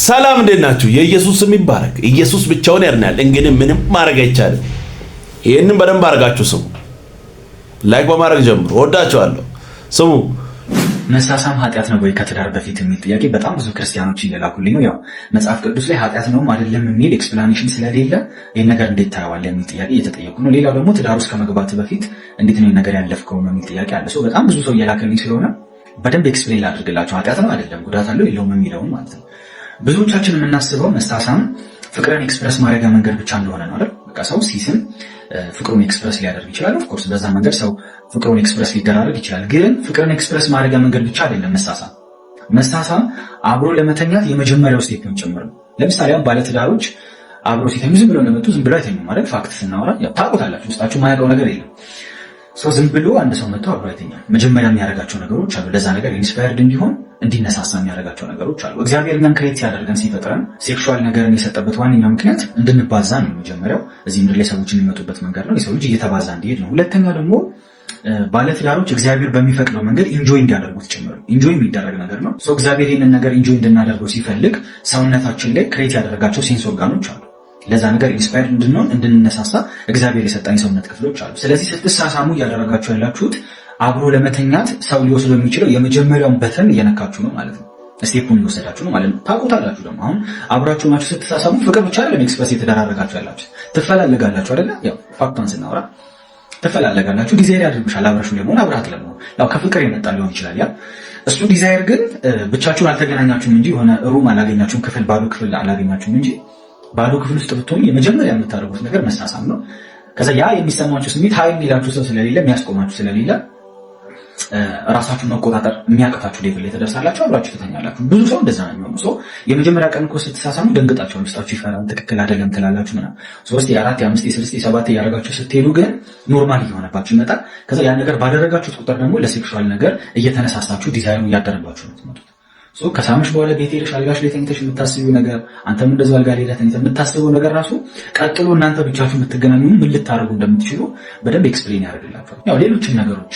ሰላም እንዴት ናችሁ? የኢየሱስ ስም ይባረክ። ኢየሱስ ብቻውን ያድናል። እንግዲህ ምንም ማድረግ አይቻልም። ይሄንን በደንብ አድርጋችሁ ስሙ። ላይክ በማድረግ ጀምሩ። ወዳችኋለሁ። ስሙ። መሳሳም ኃጢአት ነው ወይ ከትዳር በፊት የሚል ጥያቄ በጣም ብዙ ክርስቲያኖች እየላኩልኝ ነው። ያው መጽሐፍ ቅዱስ ላይ ኃጢአት ነው አይደለም የሚል ኤክስፕላኔሽን ስለሌለ ይሄን ነገር እንዴት ታየዋለህ የሚል ጥያቄ እየተጠየቁ ነው። ሌላው ደግሞ ትዳር ውስጥ ከመግባት በፊት እንዴት ነው ነገር ያለፍከው የሚል ጥያቄ አለ። በጣም ብዙ ሰው እየላከልኝ ስለሆነ በደንብ ኤክስፕሌን ላድርግላችሁ። ኃጢአት ነው አይደለም፣ ጉዳት አለው የለውም የሚለውን ማለት ነው። ብዙዎቻችን የምናስበው መሳሳም ፍቅርን ኤክስፕረስ ማድረጊያ መንገድ ብቻ እንደሆነ ነው አይደል? በቃ ሰው ሲስም ፍቅሩን ኤክስፕረስ ሊያደርግ ይችላል። ኦፍ ኮርስ በዛ መንገድ ሰው ፍቅሩን ኤክስፕረስ ሊደራረግ ይችላል። ግን ፍቅርን ኤክስፕረስ ማድረጊያ መንገድ ብቻ አይደለም መሳሳም። መሳሳም አብሮ ለመተኛት የመጀመሪያው ስቴፕ ነው ጭምር ነው። ለምሳሌ ባለትዳሮች አብሮ ሲተኙ ዝም ብለው እንደመጡ ዝም ብለው አይተኙም ማለት ፋክት ስናወራ ያው ታውቁታላችሁ። ውስጣችሁ ማያውቀው ነገር የለም። ሰው ዝም ብሎ አንድ ሰው መጥቶ አብሮ አይተኛም። መጀመሪያ የሚያደርጋቸው ነገሮች አሉ። ለዛ ነገር ኢንስፓየርድ እንዲሆን እንዲነሳሳ የሚያደርጋቸው ነገሮች አሉ። እግዚአብሔር እኛን ክሬት ሲያደርገን ሲፈጥረን ሴክሹዋል ነገርን የሰጠበት ዋነኛው ምክንያት እንድንባዛ ነው። መጀመሪያው እዚህ ምድር ላይ ሰዎች የሚመጡበት መንገድ ነው። የሰው ልጅ እየተባዛ እንዲሄድ ነው። ሁለተኛው ደግሞ ባለትዳሮች እግዚአብሔር በሚፈቅደው መንገድ ኢንጆይ እንዲያደርጉት ጭምር ነው። ኢንጆይ የሚደረግ ነገር ነው። ሰው እግዚአብሔር ይህንን ነገር ኢንጆይ እንድናደርገው ሲፈልግ ሰውነታችን ላይ ክሬት ያደረጋቸው ሴንስ ኦርጋኖች አሉ። ለዛ ነገር ኢንስፓየርድ እንድንሆን እንድንነሳሳ እግዚአብሔር የሰጠኝ ሰውነት ክፍሎች አሉ። ስለዚህ ስትሳሳሙ እያደረጋችሁ ያላችሁት አብሮ ለመተኛት ሰው ሊወስድ የሚችለው የመጀመሪያውን በተን እየነካችሁ ነው ማለት ነው። ስቴፑን እየወሰዳችሁ ነው ማለት ነው። ታውቁታላችሁ። ደግሞ አሁን አብራችሁ ናችሁ ስትሳሳሙ ፍቅር ብቻ አይደለም ኤክስፕረስ የተደራረጋችሁ ያላችሁ፣ ትፈላለጋላችሁ አይደለ? ያው ፋክቷን ስናወራ ትፈላለጋላችሁ። ዲዛይር ያድርግሻል አብራችሁ ለመሆን አብራት ለመሆን ያው ከፍቅር የመጣ ሊሆን ይችላል። ያ እሱ ዲዛይር ግን ብቻችሁን አልተገናኛችሁም እንጂ የሆነ ሩም አላገኛችሁም፣ ክፍል ባዶ ክፍል አላገኛችሁም እንጂ ባዶ ክፍል ውስጥ ብትሆኑ የመጀመሪያ የምታደርጉት ነገር መሳሳም ነው። ከዛ ያ የሚሰማችሁ ስሜት ሀይ የሚላችሁ ሰው ስለሌለ የሚያስቆማችሁ ስለሌለ ራሳችሁን መቆጣጠር የሚያቅታችሁ ሌቭል ላይ ተደርሳላችሁ። አብራችሁ ትተኛላችሁ። ብዙ ሰው እንደዛ ነው የሚሆነው። ሰው የመጀመሪያ ቀን እኮ ስትሳሳሙ ደንግጣችሁ ውስጣችሁ ይፈራል። ትክክል አይደለም ትላላችሁ ምናምን 3 4 5 6 7 እያደረጋችሁ ስትሄዱ ግን ኖርማል እየሆነባችሁ ይመጣል። ከዛ ያን ነገር ባደረጋችሁት ቁጥር ደግሞ ለሴክሹዋል ነገር እየተነሳሳችሁ ዲዛይኑ እያደረጋችሁ ነው የምትመጡት። ከሳምንት በኋላ ቤት ሄደሽ አልጋሽ ላይ ተኝተሽ የምታስቢው ነገር አንተም እንደዛው አልጋ ላይ ተኝተሽ የምታስበው ነገር ራሱ ቀጥሎ እናንተ ብቻችሁ የምትገናኙ ምን ልታደርጉ እንደምትችሉ በደንብ ኤክስፕሌን ያደርግላችኋል። ያው ሌሎችም ነገሮች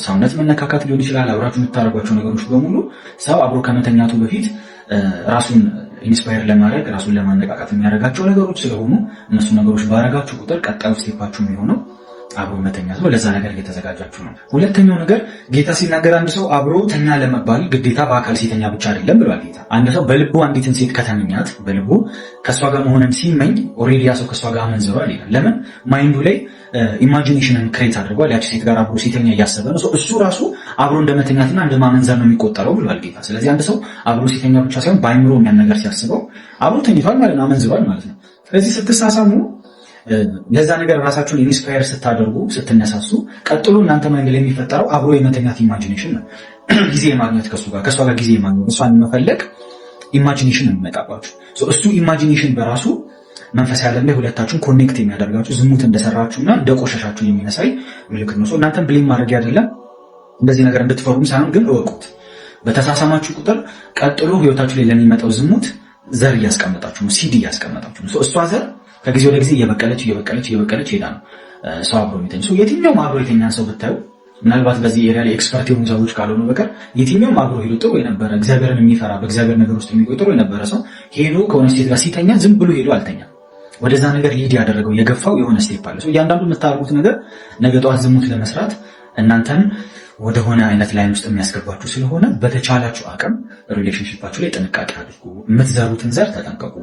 ሰውነት መነካካት ሊሆን ይችላል። አብራችሁ የምታደርጓቸው ነገሮች በሙሉ ሰው አብሮ ከመተኛቱ በፊት ራሱን ኢንስፓየር ለማድረግ ራሱን ለማነቃቃት የሚያደርጋቸው ነገሮች ስለሆኑ እነሱ ነገሮች ባረጋችሁ ቁጥር ቀጣዩ ስቴፓችሁ የሚሆነው አብሮ መተኛት ነው። ለዛ ነገር እየተዘጋጃችሁ ነው። ሁለተኛው ነገር ጌታ ሲናገር አንድ ሰው አብሮ ተኛ ለመባል ግዴታ በአካል ሲተኛ ብቻ አይደለም ብሏል ጌታ። አንድ ሰው በልቡ አንዲትን ሴት ከተመኛት በልቡ ከሷ ጋር መሆንን ሲመኝ ኦልሬዲ ያ ሰው ከሷ ጋር አመንዝሯል ይላል። ለምን? ማይንዱ ላይ ኢማጂኔሽንን ክሬት አድርጓል። ያቺ ሴት ጋር አብሮ ሲተኛ እያሰበ ነው። እሱ ራሱ አብሮ እንደመተኛትና እንደማመንዘር ነው የሚቆጠረው ብሏል ጌታ። ስለዚህ አንድ ሰው አብሮ ሲተኛ ብቻ ሳይሆን በአይምሮ የሚያን ነገር ሲያስበው አብሮ ተኝቷል ማለት ነው፣ አመንዝሯል ማለት ነው። ስለዚህ ስትሳሳሙ ለዛ ነገር ራሳችሁን ኢንስፓየር ስታደርጉ ስትነሳሱ ቀጥሎ እናንተ ማይንድ ላይ የሚፈጠረው አብሮ የመተኛት ኢማጂኔሽን ነው። ጊዜ ማግኘት ከሷ ጋር ጊዜ ማግኘት እሷን መፈለግ ኢማጂኔሽን ነው የሚመጣባችሁ። እሱ ኢማጂኔሽን በራሱ መንፈሳዊ ዓለም ላይ ሁለታችሁን ኮኔክት የሚያደርጋችሁ ዝሙት እንደሰራችሁና እንደቆሸሻችሁ የሚያሳይ ምልክት ነው። እናንተን ብሌም ማድረግ አይደለም እንደዚህ ነገር እንድትፈሩም ሳይሆን ግን እወቁት። በተሳሳማችሁ ቁጥር ቀጥሎ ህይወታችሁ ላይ ለሚመጣው ዝሙት ዘር እያስቀመጣችሁ ነው፣ ሲዲ እያስቀመጣችሁ ነው። እሷ ዘር ከጊዜ ወደ ጊዜ እየበቀለች ሄዳ ነው ሰው አብሮ የሚተኝ ሰው። የትኛውም አብሮ የተኛን ሰው ብታዩ ምናልባት በዚህ ኤሪያ ላይ ኤክስፐርት የሆኑ ሰዎች ካልሆኑ በቀር የትኛውም አብሮ ሄዶ ጥሩ የነበረ እግዚአብሔርን የሚፈራ በእግዚአብሔር ነገር ውስጥ የሚቆይ ጥሩ የነበረ ሰው ሄዶ ከሆነ ሴት ጋር ሲተኛ ዝም ብሎ ሄዶ አልተኛም። ወደዛ ነገር ሊድ ያደረገው የገፋው የሆነ ስቴፕ አለ። እያንዳንዱ የምታደርጉት ነገር ነገ ጠዋት ዝሙት ለመስራት እናንተን ወደሆነ አይነት ላይን ውስጥ የሚያስገባችሁ ስለሆነ በተቻላችሁ አቅም ሪሌሽንሺፓችሁ ላይ ጥንቃቄ አድርጉ። የምትዘሩትን ዘር ተጠንቀቁ።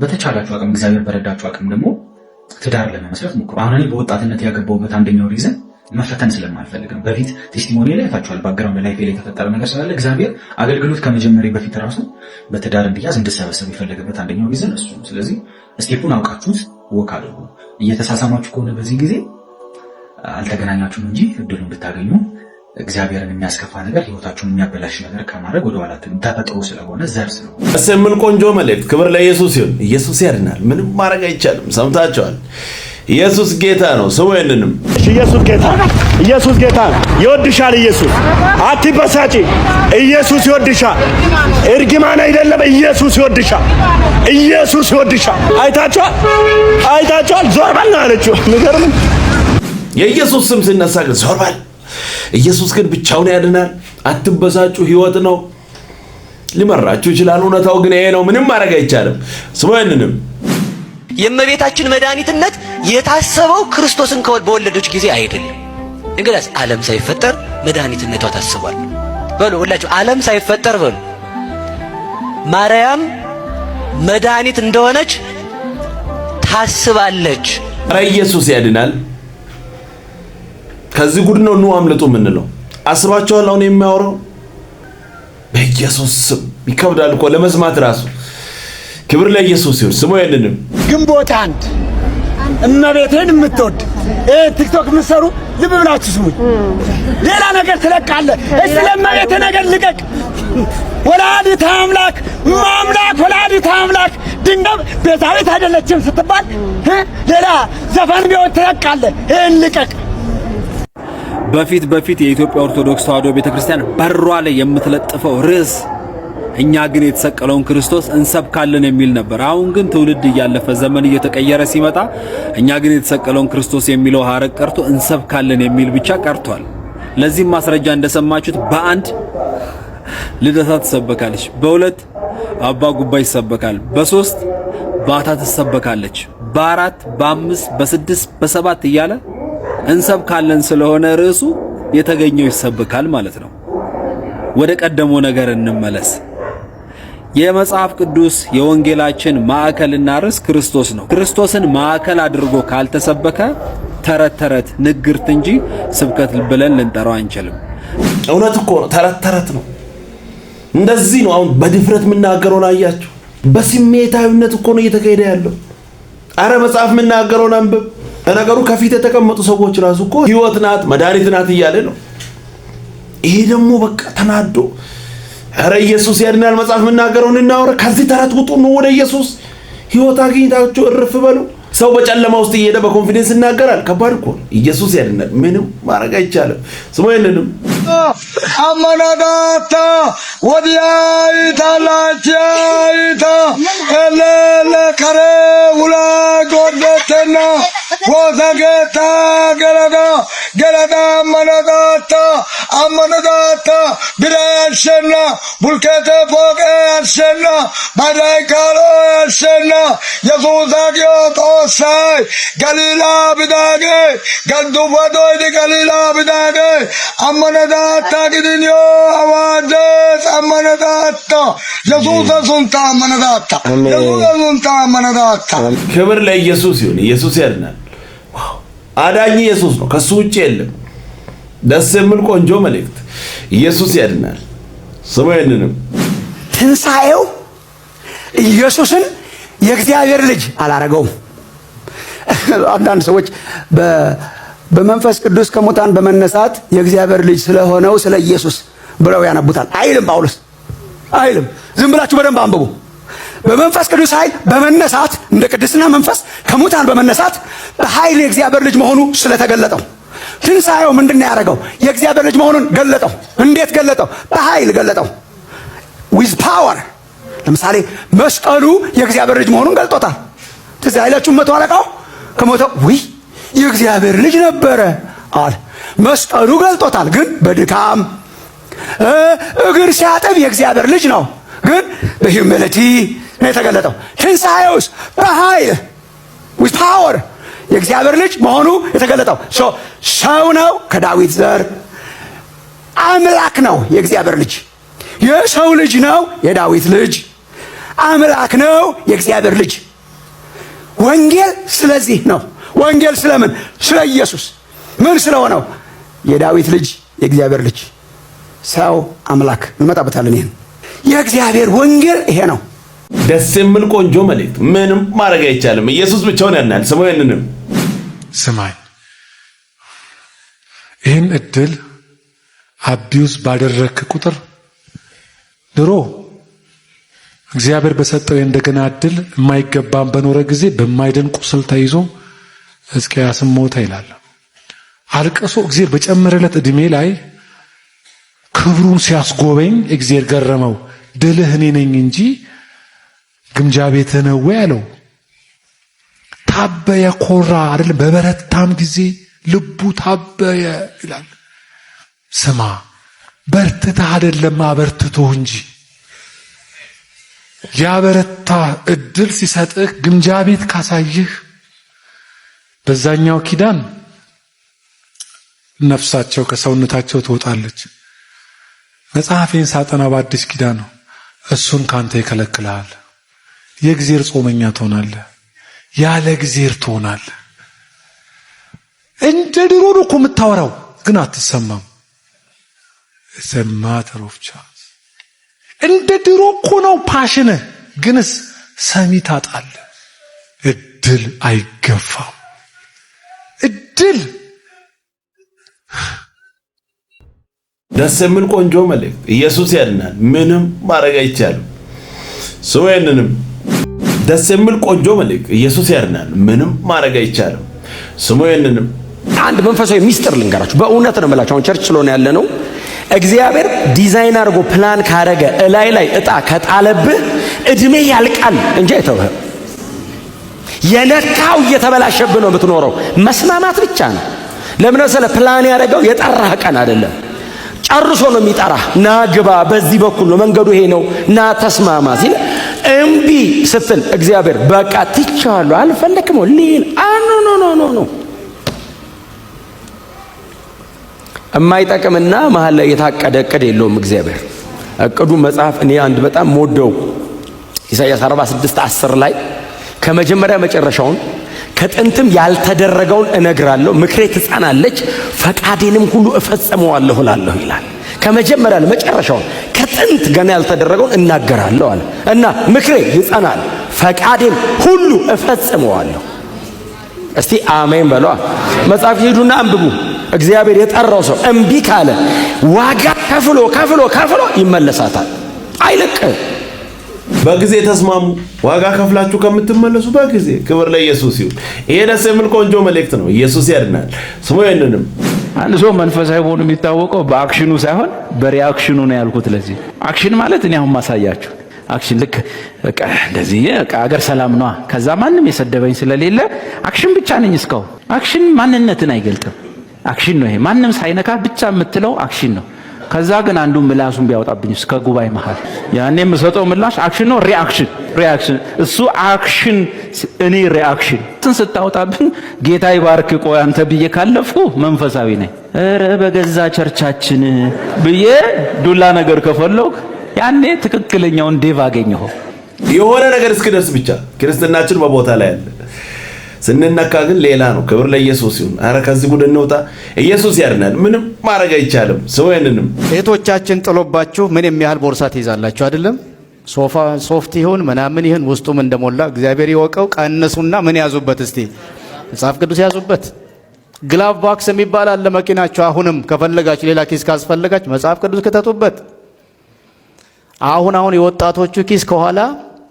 በተቻላችሁ አቅም እግዚአብሔር በረዳችሁ አቅም ደግሞ ትዳር ለመመስረት ሞክሩ። አሁን እኔ በወጣትነት ያገባሁበት አንደኛው ሪዝን መፈተን ስለማልፈልግ ነው። በፊት ቴስቲሞኒ ላይ ታችኋል። ባክግራውንድ ላይ የተፈጠረ ነገር ስላለ እግዚአብሔር አገልግሎት ከመጀመሪያ በፊት ራሱ በትዳር እንዲያዝ እንድሰበሰብ የፈለገበት አንደኛው ሪዝን እሱ ነው። ስለዚህ ስቴፑን አውቃችሁት ወክ አድርጉ። እየተሳሳማችሁ ከሆነ በዚህ ጊዜ አልተገናኛችሁም እንጂ እድሉን ብታገኙ እግዚአብሔርን የሚያስከፋ ነገር ህይወታችሁን የሚያበላሽ ነገር ከማድረግ ወደ ኋላ ተፈጥሮ ስለሆነ ዘር ስለሆነ እስምል ቆንጆ መልእክት። ክብር ለኢየሱስ ይሁን። ኢየሱስ ያድናል። ምንም ማድረግ አይቻልም። ሰምታችኋል። ኢየሱስ ጌታ ነው። ስሙ ይንንም ኢየሱስ ጌታ ኢየሱስ ጌታ ይወድሻል። ኢየሱስ አትበሳጪ። ኢየሱስ ይወድሻል። እርግማን አይደለም። ኢየሱስ ይወድሻል። ኢየሱስ ይወድሻል። አይታችኋል። ዞር በል አለችው። ንገርም የኢየሱስ ስም ሲነሳ ግን ዞር በል። ኢየሱስ ግን ብቻውን ያድናል። አትበሳጩ። ህይወት ነው። ሊመራችሁ ይችላል። እውነታው ግን ይሄ ነው። ምንም ማድረግ አይቻልም። ስሙ ይህንንም የእመቤታችን መድኃኒትነት የታሰበው ክርስቶስን በወለደች ጊዜ አይደለም። እንግዲያስ ዓለም ሳይፈጠር መድኃኒትነቷ ታስቧል። በሉ ሁላችሁ ዓለም ሳይፈጠር በሉ ማርያም መድኃኒት እንደሆነች ታስባለች። ኧረ ኢየሱስ ያድናል። ከዚህ ጉድ ነው ኑ አምልጡ የምንለው። አስባችኋል? አሁን የሚያወራው በኢየሱስ ስም ይከብዳል እኮ ለመስማት ራሱ። ክብር ለኢየሱስ ይሁን። ስሙ ይሄንንም ግንቦት 1 እመቤቴን የምትወድ ቲክቶክ የምትሰሩ ልብ ብላችሁ ስሙኝ። ሌላ ነገር ትለቃለህ። እስቲ ለእመቤቴ ነገር ልቀቅ። ወላዲተ አምላክ ማምላክ ወላዲተ አምላክ ድንገም ቤዛዊት አይደለችም ስትባል ሌላ ዘፈን ቢሆን ትለቃለህ። ይሄን ልቀቅ። በፊት የኢትዮጵያ ኦርቶዶክስ ተዋሕዶ ቤተክርስቲያን በሯ ላይ የምትለጥፈው ርዕስ እኛ ግን የተሰቀለውን ክርስቶስ እንሰብካለን የሚል ነበር። አሁን ግን ትውልድ እያለፈ ዘመን እየተቀየረ ሲመጣ እኛ ግን የተሰቀለውን ክርስቶስ የሚለው ሐረግ ቀርቶ እንሰብካለን የሚል ብቻ ቀርቷል። ለዚህም ማስረጃ እንደሰማችሁት በ1 ልደታ ትሰበካለች፣ በ2 አባ ጉባኤ ይሰበካል፣ በ3 ባታ ትሰበካለች፣ በ4 በ5 በ6 በ7 እያለ እንሰብካለን ስለሆነ ርዕሱ የተገኘው ይሰበካል ማለት ነው። ወደ ቀደመው ነገር እንመለስ። የመጽሐፍ ቅዱስ የወንጌላችን ማዕከልና ርዕስ ክርስቶስ ነው። ክርስቶስን ማዕከል አድርጎ ካልተሰበከ ተረት ንግርት እንጂ ስብከት ብለን ልንጠራው አንችልም። እውነት እኮ ነው። ተረት ነው። እንደዚህ ነው አሁን በድፍረት የምናገረውን አያችሁ። በስሜታዊነት እኮ ነው እየተካሄደ ያለው። አረ መጽሐፍ የምናገረውን አንብብ። ለነገሩ ከፊት የተቀመጡ ሰዎች ራሱ እኮ ሕይወት ናት መድኃኒት ናት እያለ ነው። ይሄ ደግሞ በቃ ተናዶ አረ ኢየሱስ ያድናል መጽሐፍ የምናገረውን እናወራ። ከዚህ ተረት ውጡ ነው ወደ ኢየሱስ ሕይወት አግኝታችሁ እርፍ በሉ። ሰው በጨለማ ውስጥ እየሄደ በኮንፊደንስ ይናገራል። ከባድ እኮ ነው። ኢየሱስ ያድናል። ምንም ማድረግ አይቻልም። ስሙ ይሄንንም አመናዳታ ወዲያይታ ላቻይታ እለለ ከረ ውላ ጎደተና ወዘገታ ገለጋ አመናዳታ ብራሸና ቡልከተ ፎቀ አሸና ባዳይካሎ አሸና የሱሳቂዮ ጦሳይ ገሊላ ብዳጌ ገንዱ ወዶይ ገሊላ ብዳጌ አመናዳታ ግድንዮ አዋደስ አመናዳታ የሱሳ ሱንታ አመናዳታ የሱሳ ሱንታ አመናዳታ። ክብር ለኢየሱስ ይሁን። ኢየሱስ ያድናል። አዳኝ ኢየሱስ ነው። ከሱ ውጭ የለም። ደስ የሚል ቆንጆ መልእክት። ኢየሱስ ያድናል። ስሙ ይሄንንም ትንሣኤው ኢየሱስን የእግዚአብሔር ልጅ አላረገውም። አንዳንድ ሰዎች በመንፈስ ቅዱስ ከሙታን በመነሳት የእግዚአብሔር ልጅ ስለሆነው ስለ ኢየሱስ ብለው ያነቡታል። አይልም ጳውሎስ አይልም። ዝም ብላችሁ በደንብ አንብቡ። በመንፈስ ቅዱስ ኃይል በመነሳት እንደ ቅድስና መንፈስ ከሙታን በመነሳት በኃይል የእግዚአብሔር ልጅ መሆኑ ስለተገለጠው ትንሣኤው ምንድን ነው ያደረገው? የእግዚአብሔር ልጅ መሆኑን ገለጠው። እንዴት ገለጠው? በኃይል ገለጠው። ዊዝ ፓወር። ለምሳሌ መስቀሉ የእግዚአብሔር ልጅ መሆኑን ገልጦታል። ትዝ አይላችሁም? መቶ አለቃው ከሞተው የእግዚአብሔር ልጅ ነበረ አለ። መስቀሉ ገልጦታል፣ ግን በድካም እግር ሲያጥብ የእግዚአብሔር ልጅ ነው፣ ግን በሂዩሚሊቲ ነው የተገለጠው። ትንሣኤውስ በኃይል ዊዝ ፓወር የእግዚአብሔር ልጅ መሆኑ የተገለጠው። ሰው ነው፣ ከዳዊት ዘር አምላክ ነው። የእግዚአብሔር ልጅ የሰው ልጅ ነው፣ የዳዊት ልጅ አምላክ ነው፣ የእግዚአብሔር ልጅ። ወንጌል ስለዚህ ነው። ወንጌል ስለምን? ስለ ኢየሱስ። ምን ስለሆነው? የዳዊት ልጅ፣ የእግዚአብሔር ልጅ፣ ሰው፣ አምላክ። እንመጣበታለን። ይሄን የእግዚአብሔር ወንጌል ይሄ ነው። ደስ የሚል ቆንጆ መልእክት። ምንም ማድረግ አይቻልም። ኢየሱስ ብቻውን ያድናል። ስሙ ይሄንንም ስማኝ፣ ይህን እድል አቢውስ ባደረክ ቁጥር ድሮ እግዚአብሔር በሰጠው እንደገና እድል የማይገባም በኖረ ጊዜ በማይደን ቁስል ተይዞ ሕዝቅያስም ሞተ ይላል። አልቀሶ እግዚአብሔር በጨመረለት እድሜ ላይ ክብሩን ሲያስጎበኝ እግዚአብሔር ገረመው። ድልህ እኔ ነኝ እንጂ ግምጃ ቤትህ ነው ወይ አለው። ታበየ፣ ኮራ አይደለም። በበረታም ጊዜ ልቡ ታበየ ይላል። ስማ፣ በርትተህ አይደለም አበርትቶህ እንጂ ያበረታ እድል ሲሰጥህ ግምጃ ቤት ካሳየህ በዛኛው ኪዳን ነፍሳቸው ከሰውነታቸው ትወጣለች። መጽሐፌን ሳጠና በአዲስ ኪዳን ነው እሱን ካንተ ይከለክላል። የእግዚአብሔር ጾመኛ ትሆናለህ፣ ያለ እግዚአብሔር ትሆናለህ። እንደ ድሮ ነው እኮ የምታወራው ግን አትሰማም። ማተር ኦፍ ቻንስ እንደ ድሮ እኮ ነው ፓሽን ግንስ ሰሚ ታጣለህ። እድል አይገፋም። እድል ደስ የሚል ቆንጆ መልእክት። ኢየሱስ ያድናል፣ ምንም ማድረግ አይቻልም። ስሙንም ደስ የሚል ቆንጆ መልእክት። ኢየሱስ ያድናል፣ ምንም ማድረግ አይቻልም። ስሙንም አንድ መንፈሳዊ ሚስጥር ልንገራችሁ። በእውነት ነው የምላችሁ። አሁን ቸርች ስለሆነ ያለ ነው። እግዚአብሔር ዲዛይን አድርጎ ፕላን ካረገ እላይ ላይ እጣ ከጣለብህ እድሜ ያልቃል እንጂ አይተውህም። የነካው እየተበላሸብህ ነው የምትኖረው። መስማማት ብቻ ነው። ለምን መሰለህ? ፕላን ያደረገው የጠራህ ቀን አይደለም። ጨርሶ ነው የሚጠራህ። ና ግባ፣ በዚህ በኩል ነው መንገዱ፣ ይሄ ነው፣ ና ተስማማ ሲል እምቢ ስትል እግዚአብሔር በቃ ትቼዋለሁ አልፈለክም ሊል ኖ የማይጠቅምና መሀል ላይ የታቀደ እቅድ የለውም እግዚአብሔር። እቅዱ መጽሐፍ እኔ አንድ በጣም ሞደው ኢሳይያስ 46:10 ላይ ከመጀመሪያ መጨረሻውን ከጥንትም ያልተደረገውን እነግራለሁ፣ ምክሬ ትጸናለች፣ ፈቃዴንም ሁሉ እፈጽመዋለሁ እላለሁ ይላል። ከመጀመሪያ ለመጨረሻውን ከጥንት ገና ያልተደረገውን እናገራለሁ አለ እና ምክሬ ይጸናል፣ ፈቃዴን ሁሉ እፈጽመዋለሁ። እስቲ አሜን በሏ። መጽሐፍ ሄዱና አንብቡ። እግዚአብሔር የጠራው ሰው እምቢ ካለ ዋጋ ከፍሎ ይመለሳታል፣ አይለቅም። በጊዜ ተስማሙ። ዋጋ ከፍላችሁ ከምትመለሱ በጊዜ። ክብር ለኢየሱስ ይሁን። ይሄ ደስ የሚል ቆንጆ መልእክት ነው። ኢየሱስ ያድናል። ስሙ ይንንም አንድ ሰው መንፈሳዊ ሆኖ የሚታወቀው በአክሽኑ ሳይሆን በሪአክሽኑ ነው ያልኩት። ለዚህ አክሽን ማለት እኔ አሁን ማሳያችሁ አክሽን ልክ በቃ እንደዚህ በቃ አገር ሰላም ነው። ከዛ ማንም የሰደበኝ ስለሌለ አክሽን ብቻ ነኝ እስካሁን። አክሽን ማንነትን አይገልጥም። አክሽን ነው ይሄ። ማንም ሳይነካ ብቻ የምትለው አክሽን ነው። ከዛ ግን አንዱ ምላሱን ቢያወጣብኝ እስከ ጉባኤ መሃል ያኔ የምሰጠው ምላሽ አክሽን ነው። ሪአክሽን እሱ አክሽን፣ እኔ ሪአክሽን ስታወጣብኝ ጌታ ይባርክ ቆይ አንተ ብዬ ካለፍኩ መንፈሳዊ ነኝ። ኧረ በገዛ ቸርቻችን ብዬ ዱላ ነገር ከፈለኩ ያኔ ትክክለኛውን ዴቭ አገኘሁ። የሆነ ነገር እስኪደርስ ብቻ ክርስትናችን በቦታ ላይ አለ። ስንነካ ግን ሌላ ነው። ክብር ለኢየሱስ ይሁን። አረ ከዚህ ጉድ እንውጣ። ኢየሱስ ያድናል፣ ምንም ማድረግ አይቻልም። ሰውየንንም እህቶቻችን ጥሎባችሁ ምን የሚያህል ቦርሳ ትይዛላችሁ አይደለም? ሶፋ ሶፍት ይሁን ምናምን ይሁን ውስጡም እንደሞላ እግዚአብሔር ይወቀው። ቀንሱና ምን ያዙበት? እስቲ መጽሐፍ ቅዱስ ያዙበት። ግላቭ ባክስ የሚባል አለ መኪናችሁ። አሁንም ከፈለጋችሁ ሌላ ኪስ ካስፈለጋችሁ መጽሐፍ ቅዱስ ከተቱበት። አሁን የወጣቶቹ ኪስ ከኋላ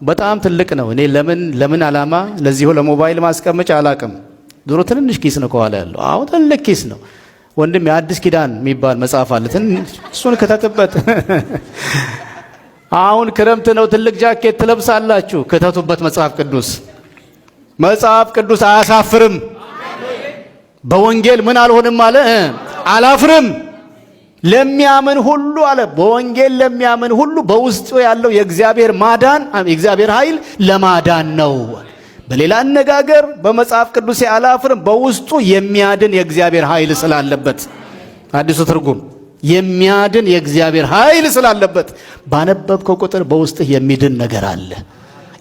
በጣም ትልቅ ነው። እኔ ለምን ዓላማ ለዚሁ ለሞባይል ማስቀመጫ አላቅም። ድሮ ትንንሽ ኪስ ነው ከኋላ ያለው፣ አሁን ትልቅ ኪስ ነው። ወንድም የአዲስ ኪዳን የሚባል መጽሐፍ አለ፣ እሱን ከተቱበት። አሁን ክረምት ነው፣ ትልቅ ጃኬት ትለብሳላችሁ፣ ከተቱበት መጽሐፍ ቅዱስ አያሳፍርም። በወንጌል ምን አልሆንም አለ፣ አላፍርም። ለሚያምን ሁሉ አለ፣ በወንጌል ለሚያምን ሁሉ በውስጡ ያለው የእግዚአብሔር ማዳን፣ የእግዚአብሔር ኃይል ለማዳን ነው። በሌላ አነጋገር በመጽሐፍ ቅዱስ አላፍርም፣ በውስጡ የሚያድን የእግዚአብሔር ኃይል ስላለበት። አዲሱ ትርጉም የሚያድን የእግዚአብሔር ኃይል ስላለበት ባነበብከው ቁጥር በውስጥህ የሚድን ነገር አለ፣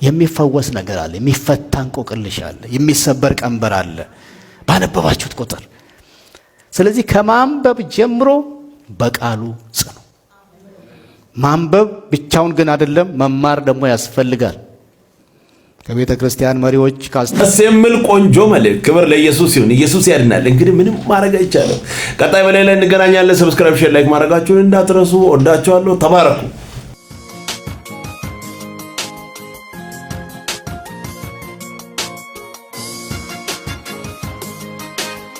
የሚፈወስ ነገር አለ፣ የሚፈታ እንቆቅልሽ አለ፣ የሚሰበር ቀንበር አለ ባነበባችሁት ቁጥር። ስለዚህ ከማንበብ ጀምሮ በቃሉ ጽኑ። ማንበብ ብቻውን ግን አይደለም፣ መማር ደግሞ ያስፈልጋል። ከቤተ ክርስቲያን መሪዎች ደስ የሚል ቆንጆ መልእክት። ክብር ለኢየሱስ ይሁን። ኢየሱስ ያድናል። እንግዲህ ምንም ማድረግ አይቻልም። ቀጣይ በሌላ እንገናኛለን። ሰብስክራይብ፣ ሼር፣ ላይክ ማድረጋችሁን እንዳትረሱ። ወዳችኋለሁ። ተባረኩ።